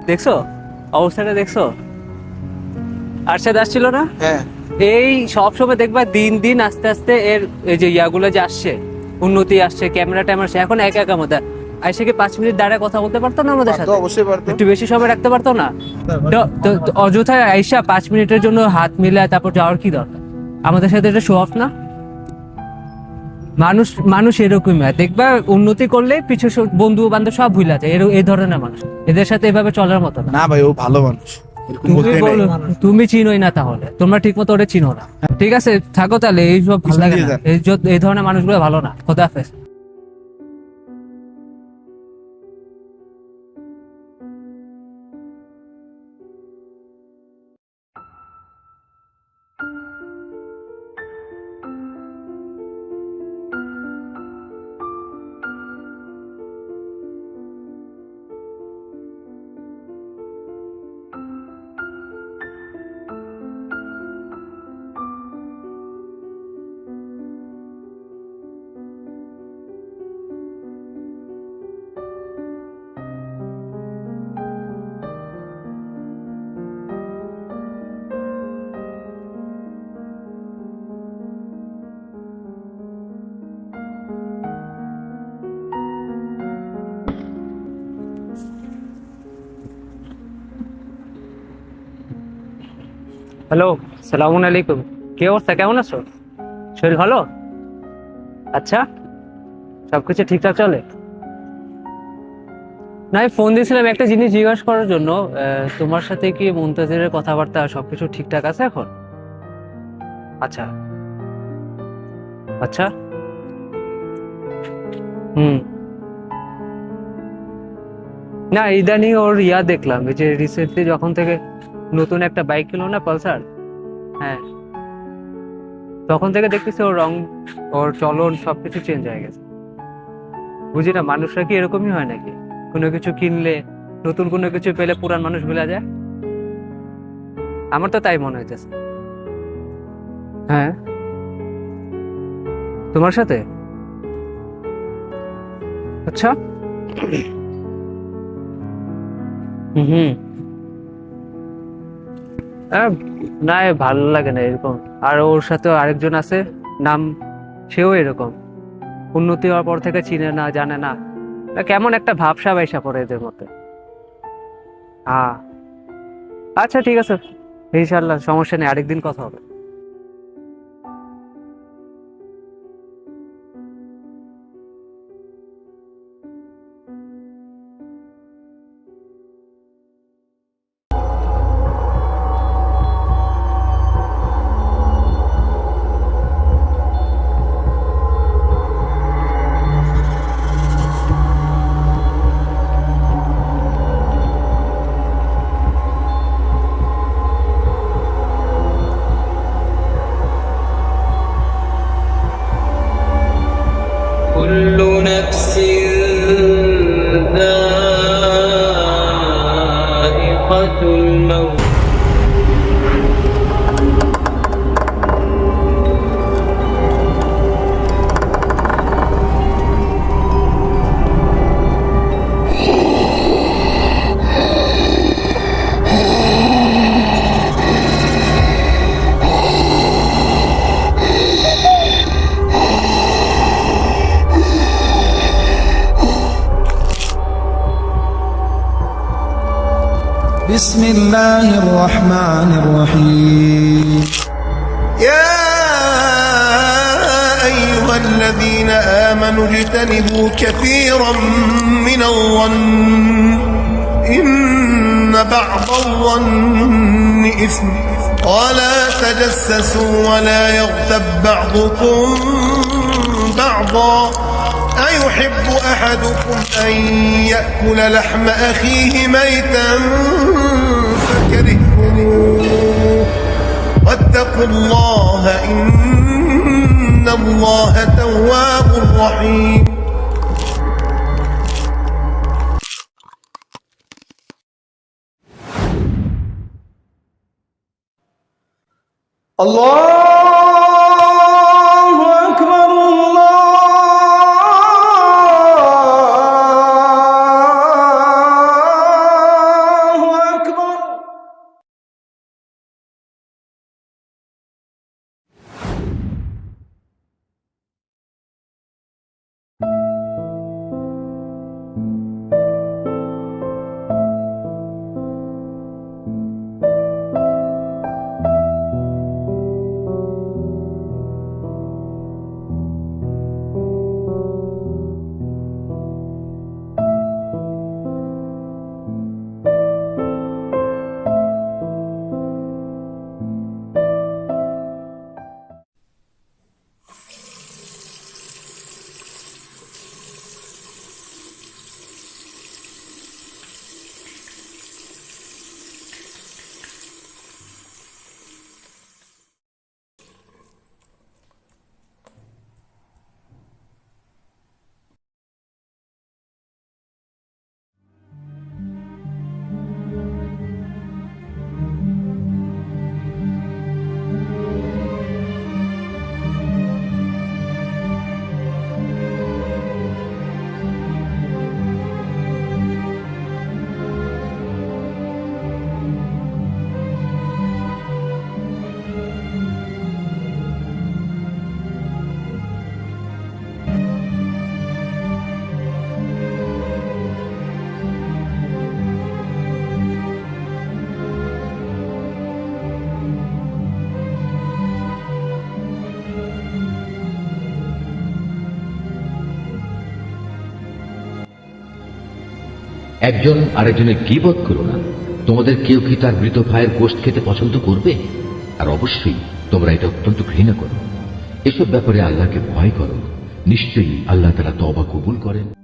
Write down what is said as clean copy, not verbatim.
দেখছো অবস্থাটা দেখছো? আরশাদ আসছিল না? হ্যাঁ এই সব সময় দেখবা দিন দিন আস্তে আস্তে এর এই যে ইয়াগুলো যে আসছে, উন্নতি আসছে, ক্যামেরা ট্যামেরা আসছে, এখন একা একা মতো আইসে কি 5 মিনিট দাঁড়ায় কথা বলতে পারতো না আমাদের পারতো, সাথে? অবশ্যই পারতো। একটু বেশি সময় রাখতে পারতো না? তো অযথা আইসা 5 মিনিটের জন্য হাত মিলায় তারপর যাওয়ার কি দরকার? আমাদের সাথে এটা শো অফ না? মানুষ মানুষ এরকমই হয়, দেখবা উন্নতি করলে পিছু বন্ধু বান্ধব সব ভুলে যায়, এই ধরনের মানুষ। এদের সাথে এভাবে চলার মতো না। না ভাই, ও ভালো মানুষ, এরকম তুমি বলতে নাই। বলো, তুমি চিনোই না, তাহলে তোমরা ঠিক মতো ওরে চিনো না। ঠিক আছে, থাকো তাহলে, এইসব ভালো লাগে দিয়ে না, যান। এই ধরনের মানুষগুলো ভালো না। খোদা হাফেজ। হ্যালো, সালামু আলাইকুম। কি অবস্থা, কেমন আছো? শরীর ভালো? আচ্ছা, সবকিছু ঠিকঠাক চলে? না, আমি ফোন দিয়েছিলাম একটা জিনিস জিজ্ঞাসা করার জন্য। তোমার সাথে কি মুনতাজিরের কথাবার্তা সবকিছু ঠিকঠাক আছে এখন? আচ্ছা আচ্ছা। হুম। না, ইদানিং ওর ইয়া দেখলাম, এই যে রিসেন্টলি যখন থেকে নতুন একটা বাইক কিনলো না, পালসার। হ্যাঁ, তখন থেকে দেখতেছি ওর রং, ওর চলন সবকিছু চেঞ্জ হয়ে গেছে। বুঝি না, মানুষরা কি এরকমই হয় নাকি? কোনো কিছু কিনলে, নতুন কোনো কিছু পেলে পুরান মানুষ ভুলে যায়। আমার তো তাই মনে হইতেছে। হ্যাঁ, তোমার সাথে? আচ্ছা। হুম। আহ, না, ভালো লাগে না এরকম। আর ওর সাথে আরেকজন আছে, নাম, সেও এরকম। উন্নতি হওয়ার পর থেকে চিনে না, জানে না। কেমন একটা ভাবসাব আইসা পড়ে এদের মধ্যে। হ্যাঁ। আচ্ছা ঠিক আছে, ইনশাল্লাহ সমস্যা নেই, আরেকদিন কথা হবে। كل نفس ذائقة الموت. بسم الله الرحمن الرحيم. يا أيها الذين آمنوا اجتنبوا كثيرا من الظن إن بعض الظن إثم ولا تجسسوا ولا يغتب بعضكم بعضا أيحب أحدكم أن يأكل لحم أخيه ميتا فكرهتموه واتقوا الله إن الله تواب رحيم. الله أكبر الله একজন আরেকজনের গীবত করো না। তোমাদের কেউ কি তার মৃত ভাইয়ের গোশত খেতে পছন্দ করবে? আর অবশ্যই তোমরা এটা অত্যন্ত ঘৃণা করো। এসব ব্যাপারে আল্লাহকে ভয় করো। নিশ্চয়ই আল্লাহ তাআলা তওবা কবুল করেন।